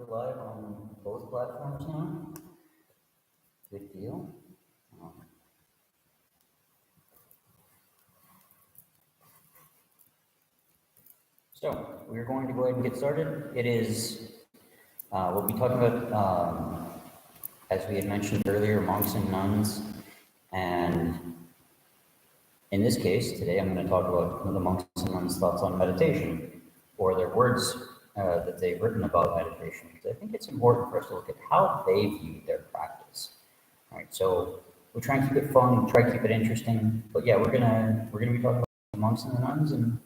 live on both platforms now. Good deal. Um, So we're going to go ahead and get started. We'll be talking about, as we had mentioned earlier, monks and nuns. And in this case, today I'm going to talk about the monks and nuns' thoughts on meditation, or their words that they've written about meditation. Because I think it's important for us to look at how they view their practice. All right, so we'll try and keep it fun, try to keep it interesting. But yeah, we're gonna be talking about the monks and the nuns and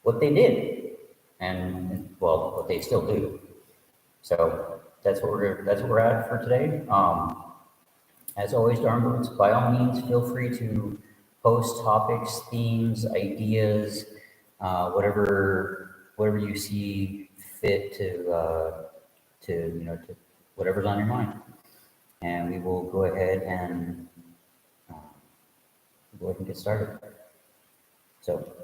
what they did, and well, what they still do. So that's what we're at for today. As always, Darnboots, by all means, feel free to post topics, themes, ideas, whatever you see fit to whatever's on your mind, and we will go ahead and get started. So.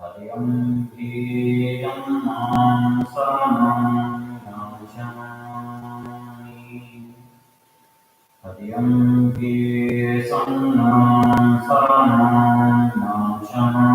Adiyampi Dhammam Saranam Gacchami. Adiyampi Sannam Saranam Gacchami.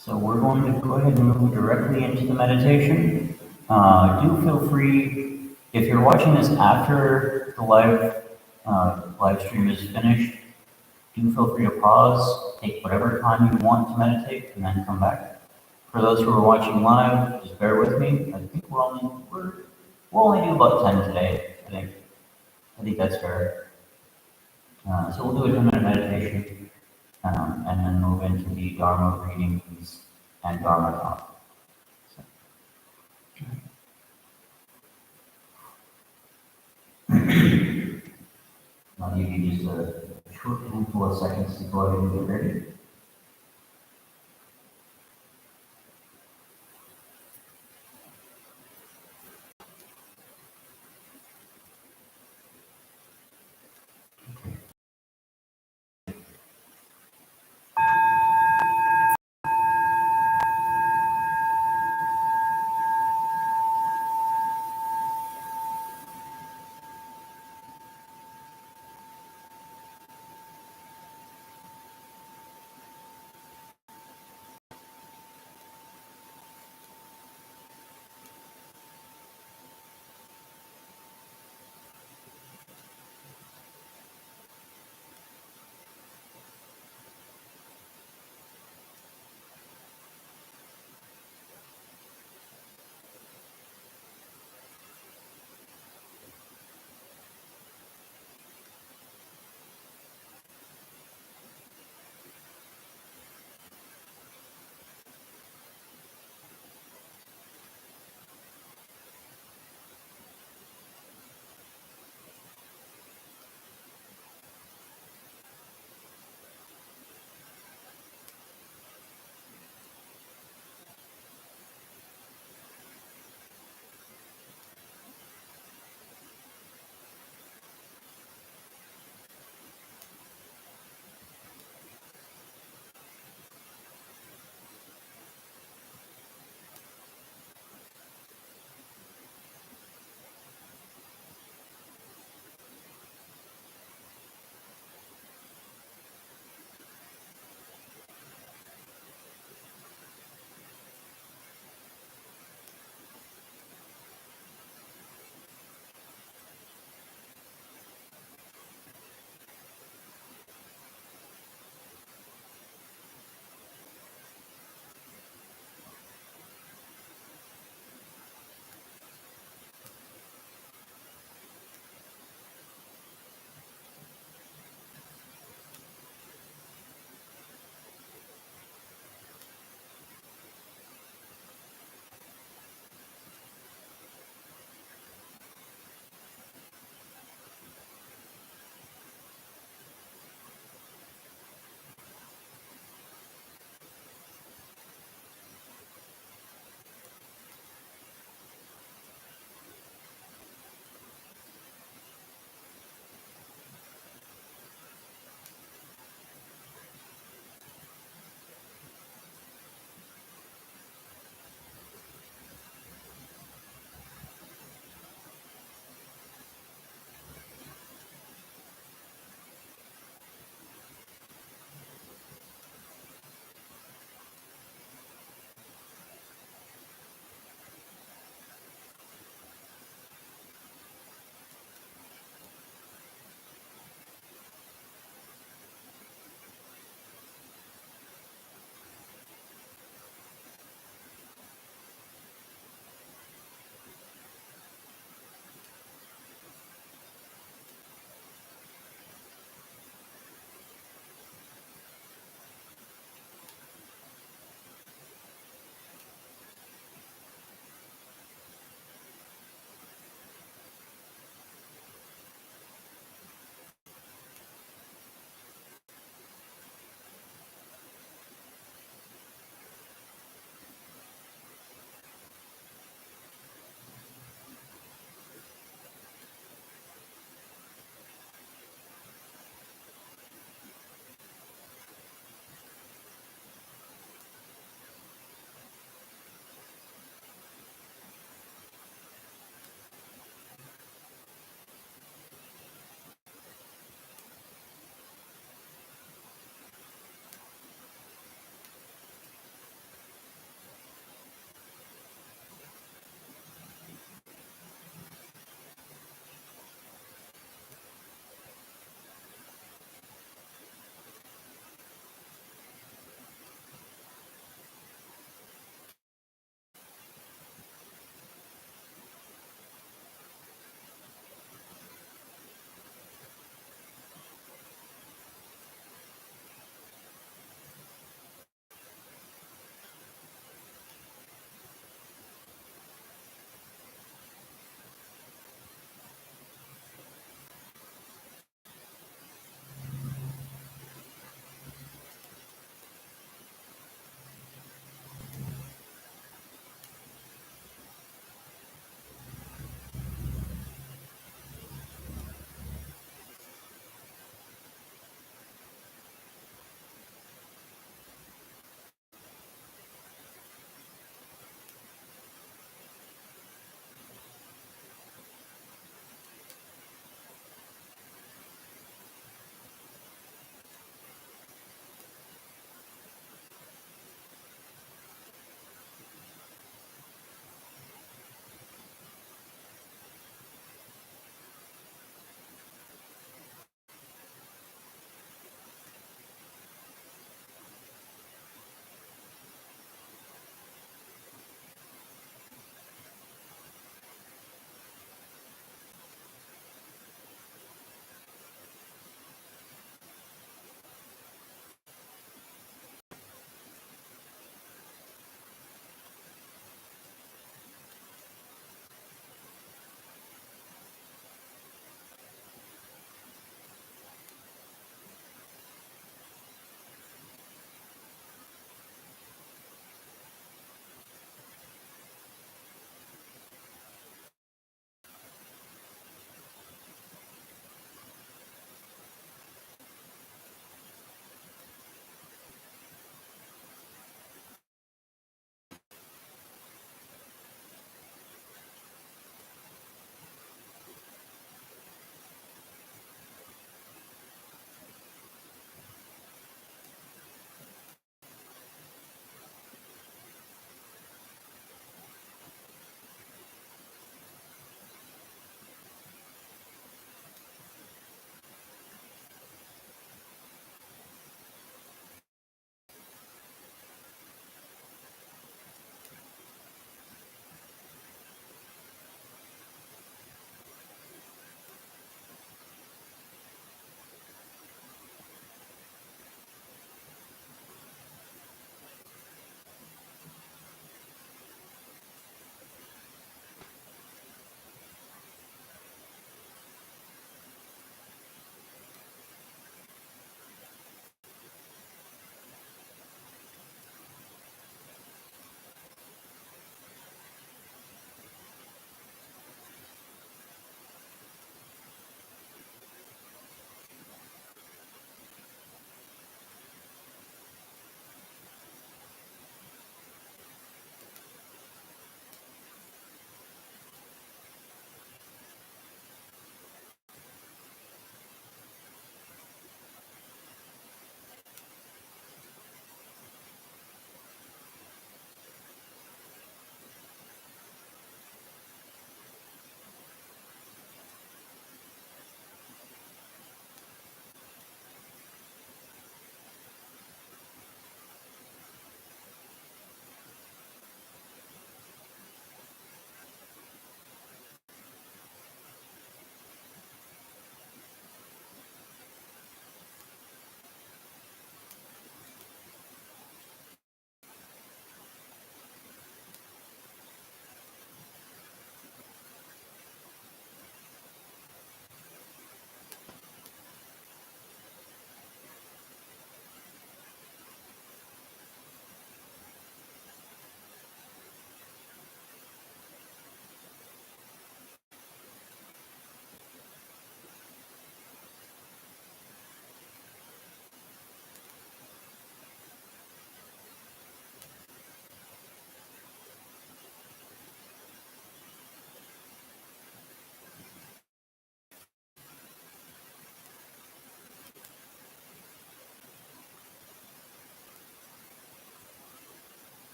So we're going to go ahead and move directly into the meditation. Do feel free, if you're watching this after the live stream is finished, do feel free to pause, take whatever time you want to meditate, and then come back. For those who are watching live, just bear with me. I think we'll only do about 10 today. I think that's fair. So we'll do a 10-minute meditation, and then move into the Dharma readings and Dharma talk. So. I'll give you just a short handful of seconds to go ahead and get ready.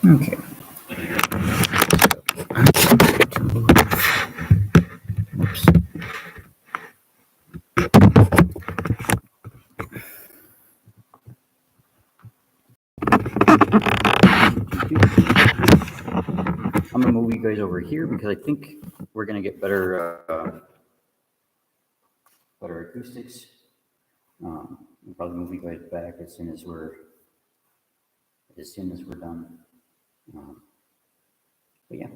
Okay. Oops. I'm gonna move you guys over here because I think we're gonna get better acoustics. We'll probably move you guys back as soon as we're done. But yeah.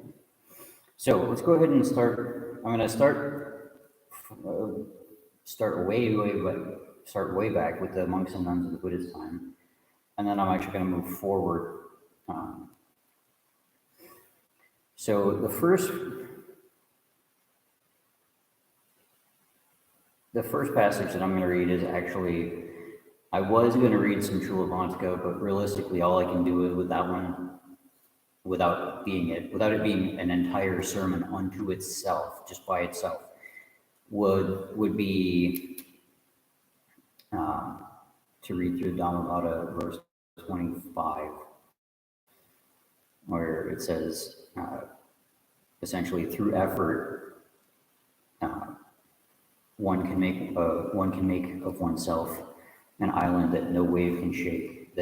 So let's go ahead and start. I'm gonna start way back with the monks and nuns of the Buddha's time, and then I'm actually going to move forward. So the first passage that I'm going to read is actually, I was going to read some Chulavantika, but realistically, all I can do is with that one, without it being an entire sermon unto itself, just by itself, would be to read through Dhammapada verse 25, where it says, essentially, through effort, one can make of oneself an island that no wave can shake,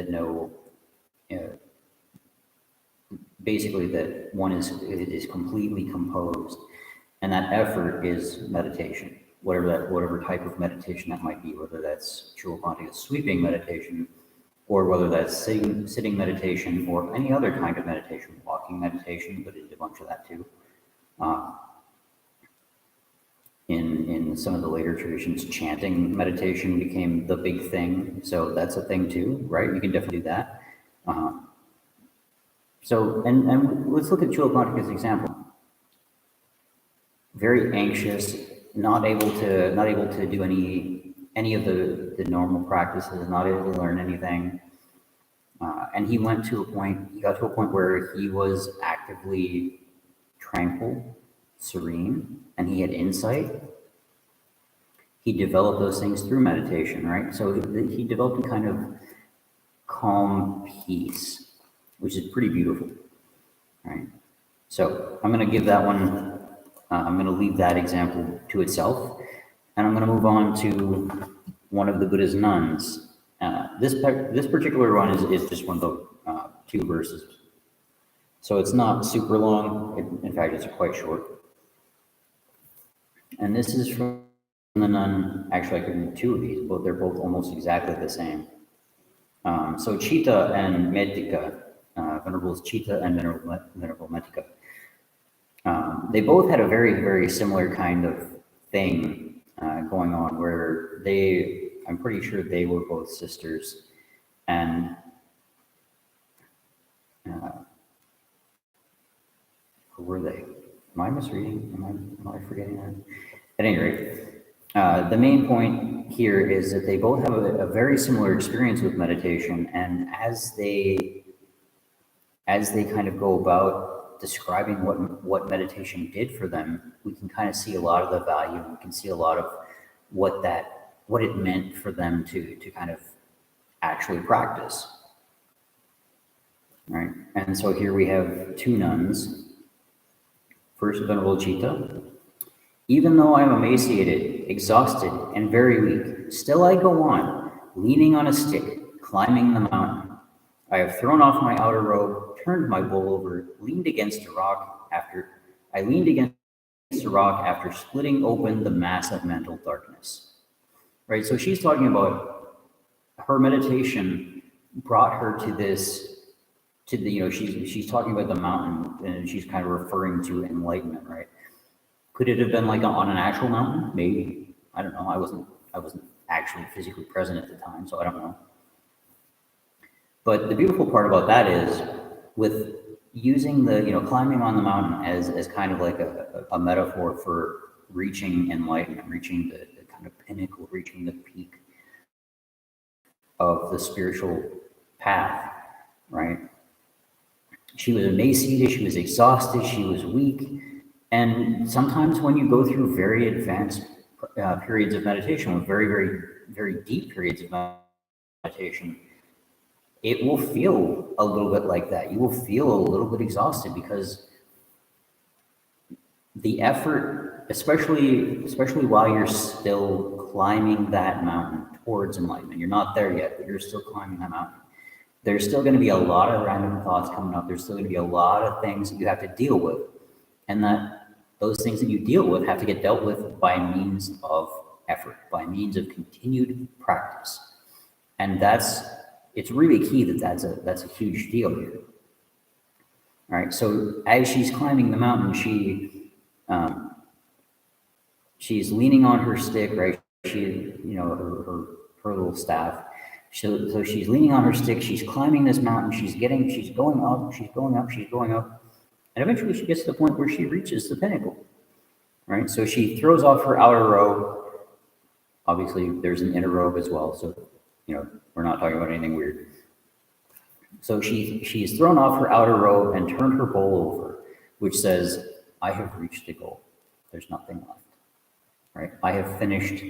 basically that one is completely composed, and that effort is meditation, whatever type of meditation that might be, whether that's Chulavantika sweeping meditation, or whether that's sitting meditation, or any other kind of meditation, walking meditation, but it's a bunch of that too. In some of the later traditions, chanting meditation became the big thing, so that's a thing too, right? You can definitely do that. So, and let's look at Chulavantika as an example. Very anxious, not able to do any of the normal practices, not able to learn anything. And he got to a point where he was actively tranquil, serene, and he had insight. He developed those things through meditation, right? So he developed a kind of calm peace, which is pretty beautiful, right? So I'm going to give that one, I'm going to leave that example to itself, and I'm going to move on to one of the Buddha's nuns. This particular one is just one of the 2 verses. So it's not super long. In fact, it's quite short. And this is from the nun. Actually, I could read 2 of these, but they're both almost exactly the same. So Chitta and Metika, Venerables Chitta and Venerable Metika, they both had a very, very similar kind of thing going on, where I'm pretty sure they were both sisters, and who were they? Am I misreading? Am I forgetting that? At any rate, the main point here is that they both have a very similar experience with meditation, and as they kind of go about describing what meditation did for them, we can kind of see a lot of the value. We can see a lot of what it meant for them to kind of actually practice, right? And so here we have 2 nuns. First, Venerable Chitta. Even though I am emaciated, exhausted, and very weak, still I go on, leaning on a stick, climbing the mountain. I have thrown off my outer robe, turned my bowl over, leaned against a rock after splitting open the mass of mental darkness. Right, so she's talking about her meditation brought her to this, she's talking about the mountain, and she's kind of referring to enlightenment, right? Could it have been like on an actual mountain? Maybe. I don't know. I wasn't actually physically present at the time, so I don't know. But the beautiful part about that is, with using the, climbing on the mountain as kind of like a metaphor for reaching enlightenment, reaching the kind of pinnacle, reaching the peak of the spiritual path, right? She was emaciated, she was exhausted, she was weak. And sometimes when you go through very advanced periods of meditation, with very, very, very deep periods of meditation, it will feel a little bit like that. You will feel a little bit exhausted because the effort, especially while you're still climbing that mountain towards enlightenment, you're not there yet, but you're still climbing that mountain. There's still going to be a lot of random thoughts coming up. There's still going to be a lot of things that you have to deal with, and that those things that you deal with have to get dealt with by means of effort, by means of continued practice. And it's really key that that's a huge deal here. All right. So as she's climbing the mountain, she's leaning on her stick, right? Her little staff. So she's leaning on her stick. She's climbing this mountain. She's going up. She's going up. She's going up, and eventually she gets to the point where she reaches the pinnacle. Right. So she throws off her outer robe. Obviously, there's an inner robe as well. So we're not talking about anything weird. So she's thrown off her outer robe and turned her bowl over, which says, "I have reached the goal. There's nothing left." Right? I have finished.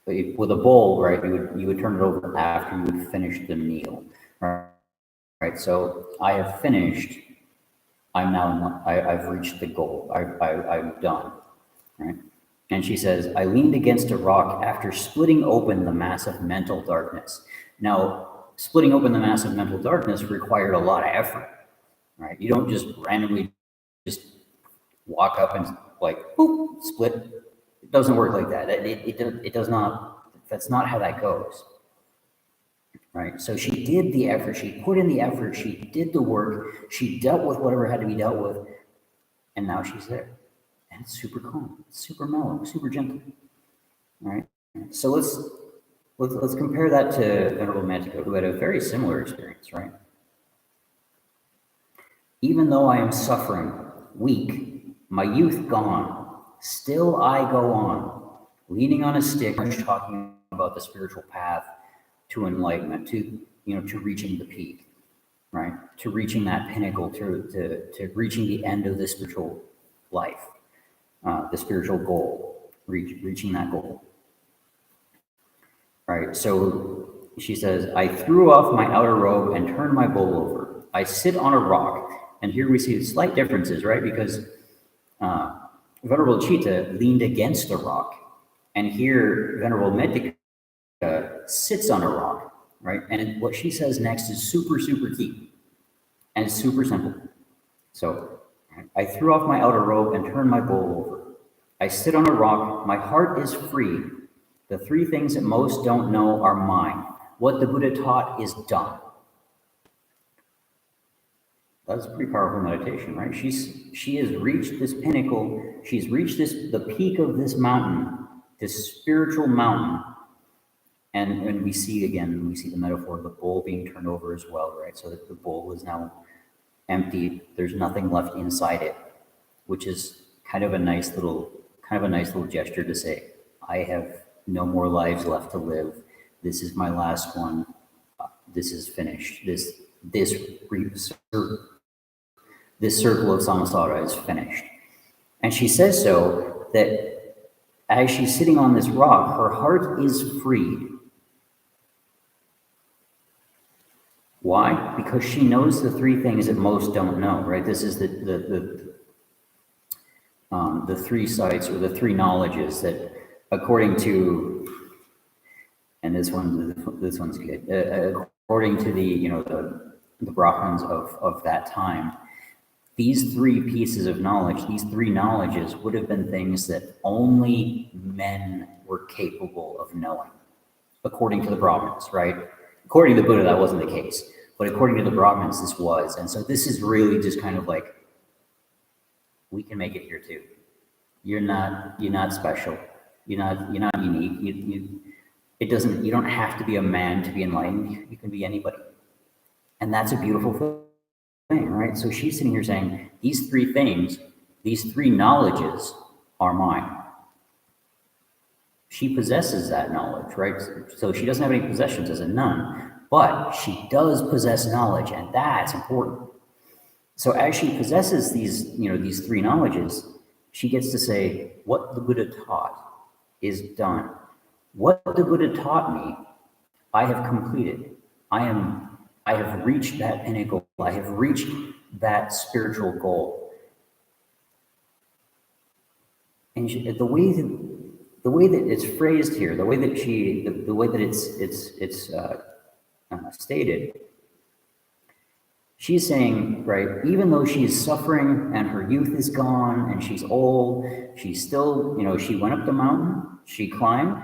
With a bowl, right? You would turn it over after you would finish the meal, right? So I have finished. I've reached the goal. I'm done, right? And she says, "I leaned against a rock after splitting open the mass of mental darkness." Now, splitting open the mass of mental darkness required a lot of effort, right? You don't just randomly just walk up and like, boop, split. It doesn't work like that. It does not. That's not how that goes, right? So she did the effort. She put in the effort. She did the work. She dealt with whatever had to be dealt with, and now she's there. And it's super calm, it's super mellow, super gentle, right? So let's compare that to Venerable Mantico, who had a very similar experience, right? "Even though I am suffering, weak, my youth gone, still I go on, leaning on a stick," talking about the spiritual path to enlightenment, to reaching the peak, right? To reaching that pinnacle, to reaching the end of the spiritual life. The spiritual goal, reaching that goal. Right. So she says, "I threw off my outer robe and turned my bowl over. I sit on a rock." And here we see slight differences, right? Because Venerable Chitta leaned against a rock, and here Venerable Metika sits on a rock, right? And what she says next is super, super key, and it's super simple. So, "I threw off my outer robe and turned my bowl over. I sit on a rock, my heart is free. The three things that most don't know are mine. What the Buddha taught is done." That's a pretty powerful meditation, right? She has reached this pinnacle. She's reached the peak of this mountain, this spiritual mountain. And we see the metaphor of the bowl being turned over as well, right? So that the bowl is now empty. There's nothing left inside it, which is kind of a nice little gesture to say, "I have no more lives left to live. This is my last one. This is finished. This circle of samsara is finished." And she says so that as she's sitting on this rock, her heart is freed. Why? Because she knows the three things that most don't know, right? This is the three sites, or the three knowledges that, according to, and this one's good. According to the Brahmins of that time, these three pieces of knowledge, these three knowledges, would have been things that only men were capable of knowing, according to the Brahmins, right? According to the Buddha, that wasn't the case, but according to the Brahmins, this was. And so this is really just kind of like, we can make it here too. You're not special. You're not unique. You don't have to be a man to be enlightened. You can be anybody. And that's a beautiful thing, right? So she's sitting here saying, these three things, these three knowledges are mine. She possesses that knowledge, right? So she doesn't have any possessions as a nun, but she does possess knowledge, and that's important. So as she possesses these three knowledges, she gets to say, what the Buddha taught is done. What the Buddha taught me, I have completed. I have reached that pinnacle. I have reached that spiritual goal. And the way that it's phrased here, the way that the way that it's stated, she's saying, right, even though she's suffering and her youth is gone and she's old, she's still, she went up the mountain, she climbed,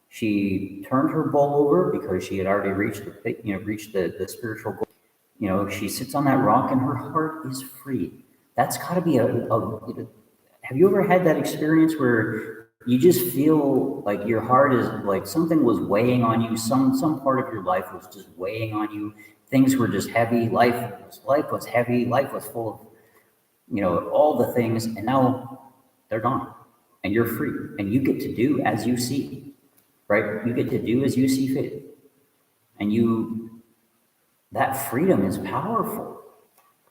she turned her bowl over because she had already reached the spiritual goal. She sits on that rock and her heart is free. That's got to be have you ever had that experience where you just feel like your heart is like something was weighing on you, some part of your life was just weighing on you, things were just heavy, life was heavy, life was full of, all the things, and now they're gone, and you're free, and you get to do as you see, right? You get to do as you see fit, and that freedom is powerful,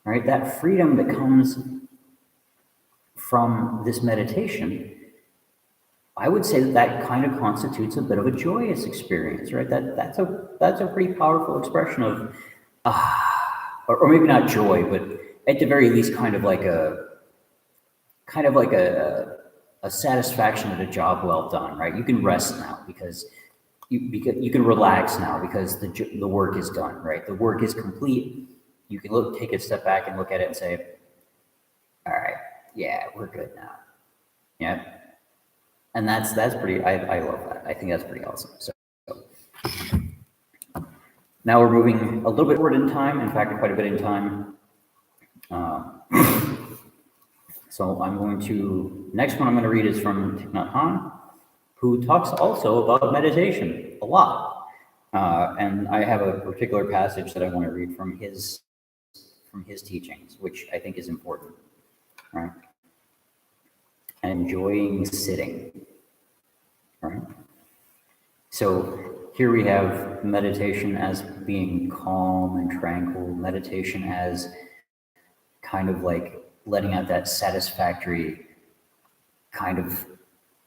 right? That freedom that comes from this meditation, I would say that kind of constitutes a bit of a joyous experience, right? That's a pretty powerful expression of, or maybe not joy, but at the very least, kind of like a satisfaction at a job well done, right? You can rest now because you can relax now because the work is done, right? The work is complete. You can take a step back and look at it and say, all right, yeah, we're good now. Yeah. And that's pretty, I love that. I think that's pretty awesome. So now we're moving a little bit forward in time, in fact, quite a bit in time. So next one I'm going to read is from Thich Nhat Hanh, who talks also about meditation a lot. And I have a particular passage that I want to read from his teachings, which I think is important, right? Enjoying sitting, right? So here we have meditation as being calm and tranquil, meditation as kind of like letting out that satisfactory kind of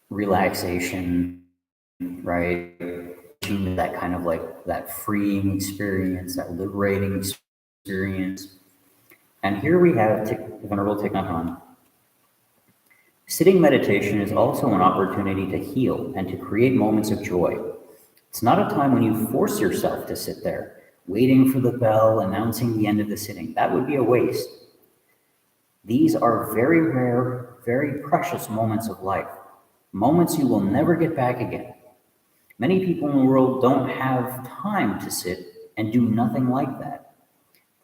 relaxation, right? That kind of like that freeing experience, that liberating experience. And here we have Venerable Thich Nhat Hanh. Sitting meditation is also an opportunity to heal and to create moments of joy. It's not a time when you force yourself to sit there, waiting for the bell announcing the end of the sitting. That would be a waste. These are very rare, very precious moments of life, moments you will never get back again. Many people in the world don't have time to sit and do nothing like that.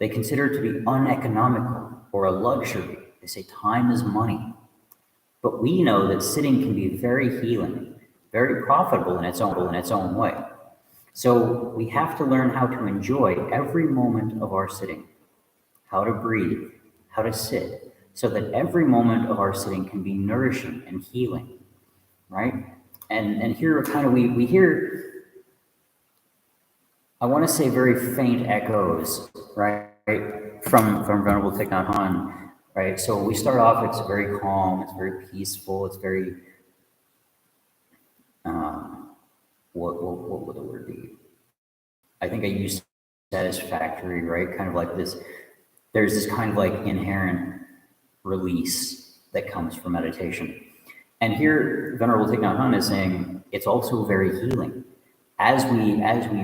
They consider it to be uneconomical or a luxury. They say time is money. But we know that sitting can be very healing, very profitable in its own way. So we have to learn how to enjoy every moment of our sitting, how to breathe, how to sit, so that every moment of our sitting can be nourishing and healing, right? And here kind of we hear, I want to say very faint echoes, right, from Venerable Thich Nhat Hanh. Right, so we start off, it's very calm, it's very peaceful, it's very, what would the word be? I think I used satisfactory, right? Kind of like this, there's this kind of like inherent release that comes from meditation. And here, Venerable Thich Nhat Hanh is saying, it's also very healing. As we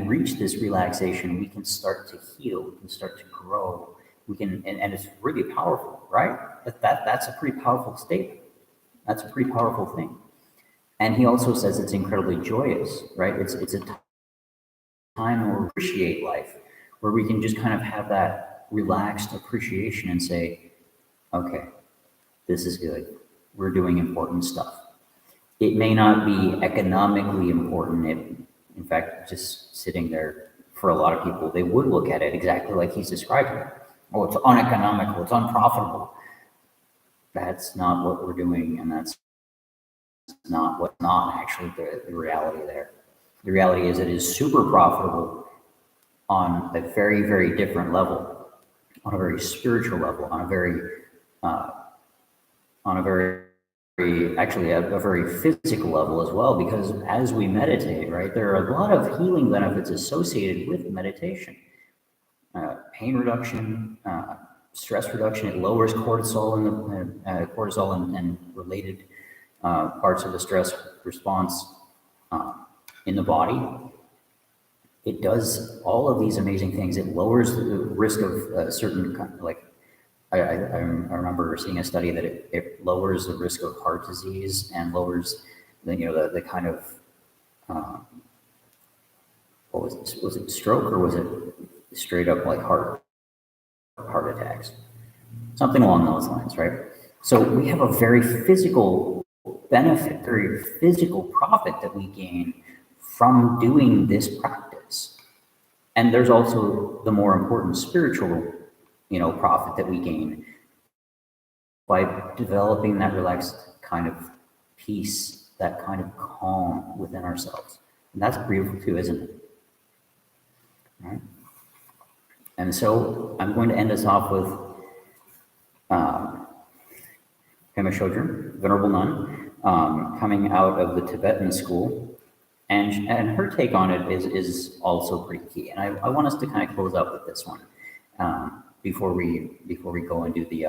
reach this relaxation, we can start to heal, we can start to grow. We can, and it's really powerful, right? That's a pretty powerful state. That's a pretty powerful thing. And he also says it's incredibly joyous, right? It's a time where we appreciate life, where we can just kind of have that relaxed appreciation and say, okay, this is good. We're doing important stuff. It may not be economically important. In fact, just sitting there, for a lot of people, they would look at it exactly like he's describing it. Oh, it's uneconomical, it's unprofitable. That's not what we're doing, and that's not actually the reality there. The reality is it is super profitable on a very, very different level, on a very spiritual level, on a very actually a very physical level as well, because as we meditate, right, there are a lot of healing benefits associated with meditation. Pain reduction, stress reduction. It lowers cortisol and related parts of the stress response in the body. It does all of these amazing things. It lowers the risk of certain, like, I remember seeing a study that it lowers the risk of heart disease and lowers the kind of, what was it stroke, or was it straight up like heart attacks? Something along those lines, right? So we have a very physical benefit, very physical profit that we gain from doing this practice. And there's also the more important spiritual, profit that we gain by developing that relaxed kind of peace, that kind of calm within ourselves. And that's beautiful too, isn't it? All right. And so I'm going to end us off with Pema Chodron, Venerable Nun, coming out of the Tibetan school. And her take on it is also pretty key. And I want us to kind of close out with this one before we go and do the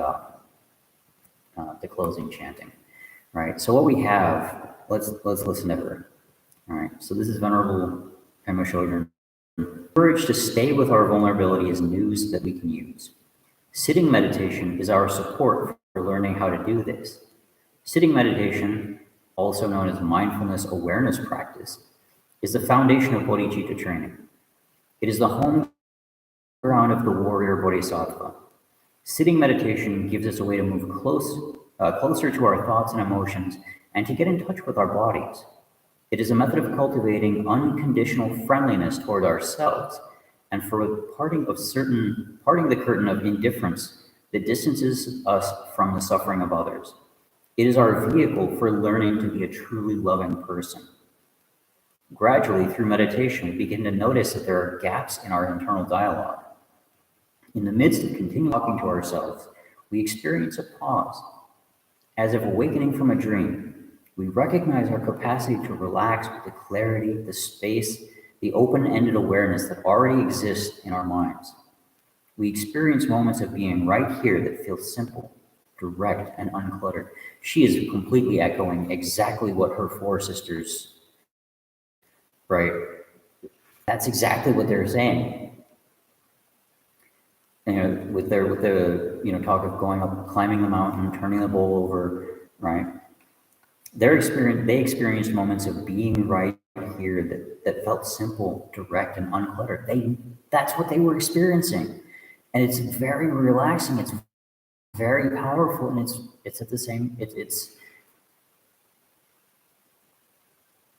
closing chanting, right? So what we have, let's listen to her. All right. So this is Venerable Pema Chodron. Courage to stay with our vulnerability is news that we can use. Sitting meditation is our support for learning how to do this. Sitting meditation, also known as mindfulness awareness practice, is the foundation of bodhicitta training. It is the home ground of the warrior bodhisattva. Sitting meditation gives us a way to move closer to our thoughts and emotions and to get in touch with our bodies. It is a method of cultivating unconditional friendliness toward ourselves and for parting the curtain of indifference that distances us from the suffering of others. It is our vehicle for learning to be a truly loving person. Gradually, through meditation, we begin to notice that there are gaps in our internal dialogue. In the midst of continuing talking to ourselves, we experience a pause. As if awakening from a dream, we recognize our capacity to relax with the clarity, the space, the open-ended awareness that already exists in our minds. We experience moments of being right here that feel simple, direct, and uncluttered. She is completely echoing exactly what her four sisters, right? That's exactly what they're saying. With the talk of going up, climbing the mountain, turning the bowl over, right? They experienced moments of being right here that felt simple, direct, and uncluttered. That's what they were experiencing. And it's very relaxing, it's very powerful, and it's at the same,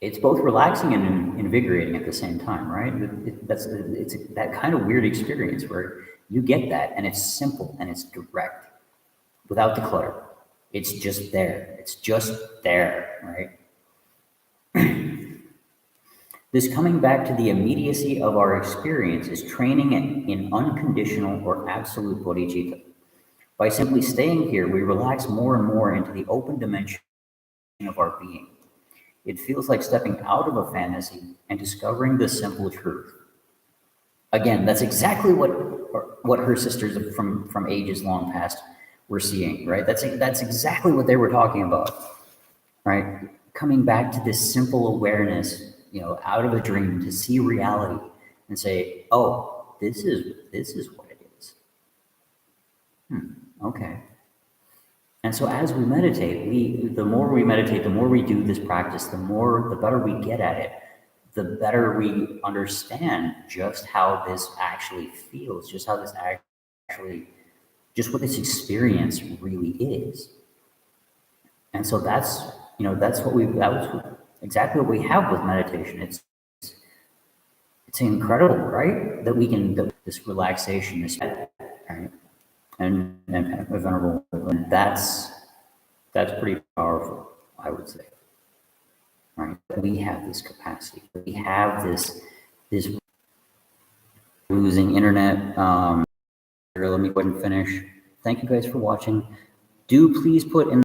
it's both relaxing and invigorating at the same time, right? It's that kind of weird experience where you get that, and it's simple and it's direct, without the clutter. It's just there. It's just there, right? This coming back to the immediacy of our experience is training in unconditional or absolute bodhicitta. By simply staying here, we relax more and more into the open dimension of our being. It feels like stepping out of a fantasy and discovering the simple truth. Again, that's exactly what her sisters from ages long past were seeing, right? That's exactly what they were talking about, right? Coming back to this simple awareness, out of a dream, to see reality and say, oh, this is what it is. Okay. And so as we meditate, the more we meditate, the more we do this practice, the better we get at it, the better we understand just how this actually feels, just how this actually, just what this experience really is. And so that's exactly what we have with meditation. It's incredible, right? That we can, this relaxation, right? And venerable, and that's pretty powerful, I would say, right? We have this capacity. We have this losing internet. Let me go ahead and finish. Thank you guys for watching. Do please put in